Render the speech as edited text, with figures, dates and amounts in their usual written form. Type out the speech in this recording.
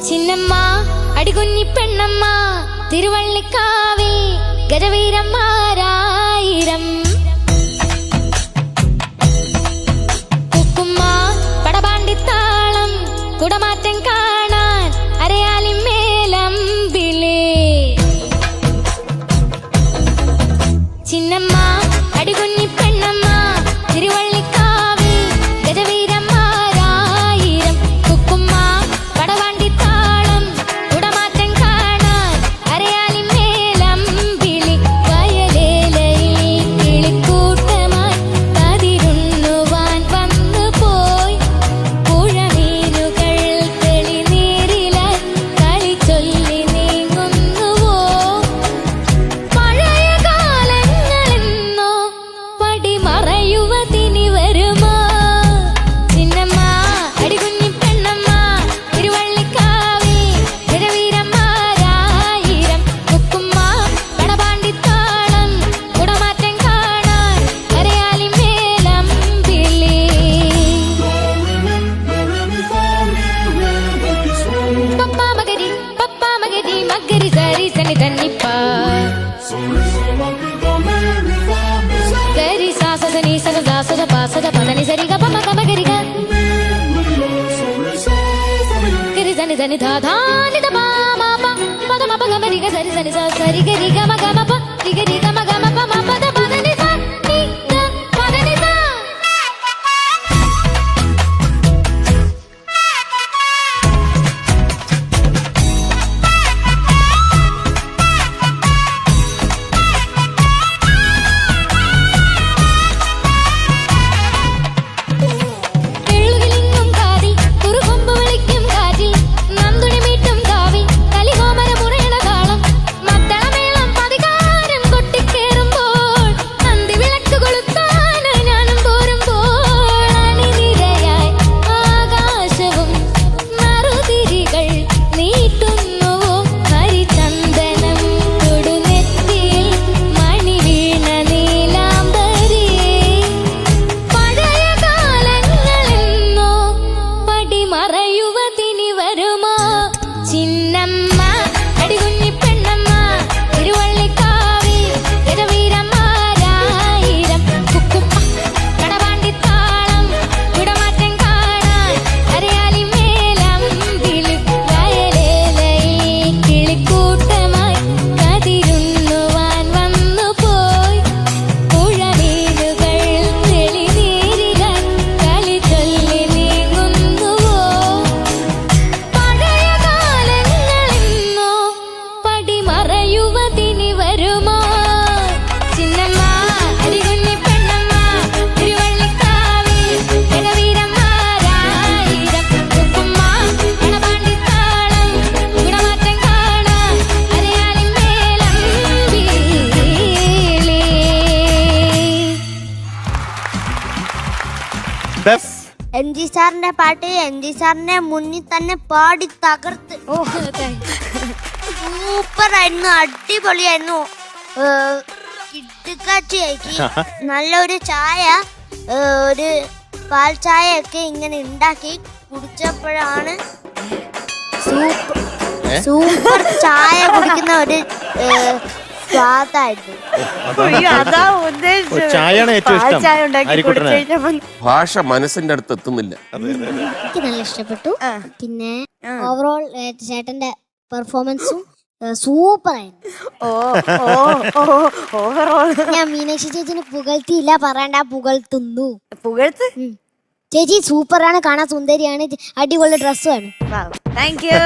ചിന്നമ്മ അടികുഞ്ഞി പെണ്ണമ്മ തിരുവള്ളിക്കാവിൽ ഗജവീരന്മാരായിരം കുക്കുമ്മ പടപാണ്ടിത്താളം കുടമാറ്റം കാണാൻ അരയാലിമേലമ്പിലേ ചിന്നമ്മ അടികുഞ്ഞി പെണ്ണമ്മ തിരുവള്ളിക്കാവിൽ ഗജവീരന്മാരായിരം കുക്കുമ്മ പടവാണ്ടിത്താളം കുടമാറ്റം കാണാൻ അരയാലിമേലമ്പിളി വയലേലയിൽ കിളിക്കൂട്ടമായി കതിരുണ്ണുവാൻ വന്നുപോയി പുഴമീനുകൾ തെളിനീരിലായി കളി ചൊല്ലി നീങ്ങുന്നുവോ പഴയ കാലങ്ങളെന്നോ പടിമറയുവതിനി വരുമോ ചിന്നമ്മ അടികുഞ്ഞി പെണ്ണമ്മ തിരുവള്ളിക്കാവിൽ ഗജവീരന്മാരായിരം കുക്കുമ്മ പടപാണ്ടിത്താളം കുടമാറ്റം കാണാൻ അരയാലിമേലമ്പിളി പപ്പ മകരി മകരി സരി സനി തന്നിപ്പ ഗരി സാസ സനി സഗ സാസ പ സഗ പദനി സരി ഗ പമ ഗമ ഗരി ഗ ഗരി സനി സനി ധ ധ നി ധ പ മ പ പദ മ പ ഗ മ രി ഗ സരി സനി സ സരി ഗരി ഗ മ ഗ മ പ രി ഗരി ഗ മ ഗ മ പ മ പ ധ പദ നി സ നി ധ പദ നി സ എള്ളുകിലിങ്ങും കാതിൽ കുറുകൊമ്പ് വിളിക്കും കാറ്റിൽ നന്ദുണി മീട്ടും കാവിൽ കലികോമര മുറയണ താളം മത്തളമേളം പതികാരം കൊട്ടിക്കേറുമ്പോൾ അന്തിവിളക്ക് കൊളുത്താനായി ഞാനും പോരുമ്പോൾ അണിനിരയായി ആകാശവും നറുതിരികൾ നീട്ടുന്നുവോ ഹരിചന്ദനം കൊടുനെറ്റിയിൽ മണി വീണ നീലാംബരി പഴയ കാലങ്ങളെന്നോ പടിമറയുവതിനി വരുമോ ചിന്നമ്മ അടികുഞ്ഞി പെണ്ണമ്മ തിരുവള്ളിക്കാവിൽ ഗജവീരന്മാരായിരം കുക്കുമ്മ പടപാണ്ടിത്താളം കുടമാറ്റം കാണാൻ അരയാലിമേലമ്പിളി വയലേലയിൽ കിളിക്കൂട്ടമായി കതിരുണ്ണുവാൻ വന്നുപോയി പുഴമീനുകൾ തെളിനീരിലായി കളി ചൊല്ലി നീങ്ങുന്നുവോ പഴയ കാലങ്ങളെന്നോ പടിമറയുവതിനി വരുമോ ചിന്നമ്മ അടികുഞ്ഞി പെണ്ണമ്മ തിരുവള്ളിക്കാവിൽ ഗജവീരന്മാരായിരം കുക്കുമ്മ പടപാണ്ടിത്താളം കുടമാറ്റം കാണാൻ അരയാലിമേലമ്പിളി എം ജി സാറിന്റെ പാട്ട് എം ജി സാറിന്റെ മുന്നിൽ തന്നെ പാടി തകർത്ത് സൂപ്പർ ആയിരുന്നു, അടിപൊളിയായിരുന്നു. കിടുക്കാച്ചിയാക്കി നല്ലൊരു ചായ, ഒരു പാൽ ചായ ഒക്കെ ഇങ്ങനെ ഉണ്ടാക്കി കുടിച്ചപ്പോഴാണ് സൂപ്പർ ചായ കുടിക്കുന്ന ഒരു സ്വാദായിരുന്നു. ചായയാണ് ഏറ്റവും ഇഷ്ടം അരിക്കുട്ടന്. ഭാഷ മനസ്സിന്റെ അടുത്ത് എത്തുന്നില്ല. എനിക്ക് നല്ല ഇഷ്ടപ്പെട്ടു. പിന്നെ ഓവറോൾ ചേട്ടന്റെ പെർഫോമൻസും സൂപ്പർ ആയിരുന്നു. ഞാൻ മീനാക്ഷി ചേച്ചിനെ പുകഴ്ത്തിയില്ല, പറയണ്ട, പുകഴ്ത്തുന്നു. ചേച്ചി സൂപ്പറാണ്, കാണാൻ സുന്ദരിയാണ്, അടിപൊളി ഡ്രസ്സുമാണ്. Thank you.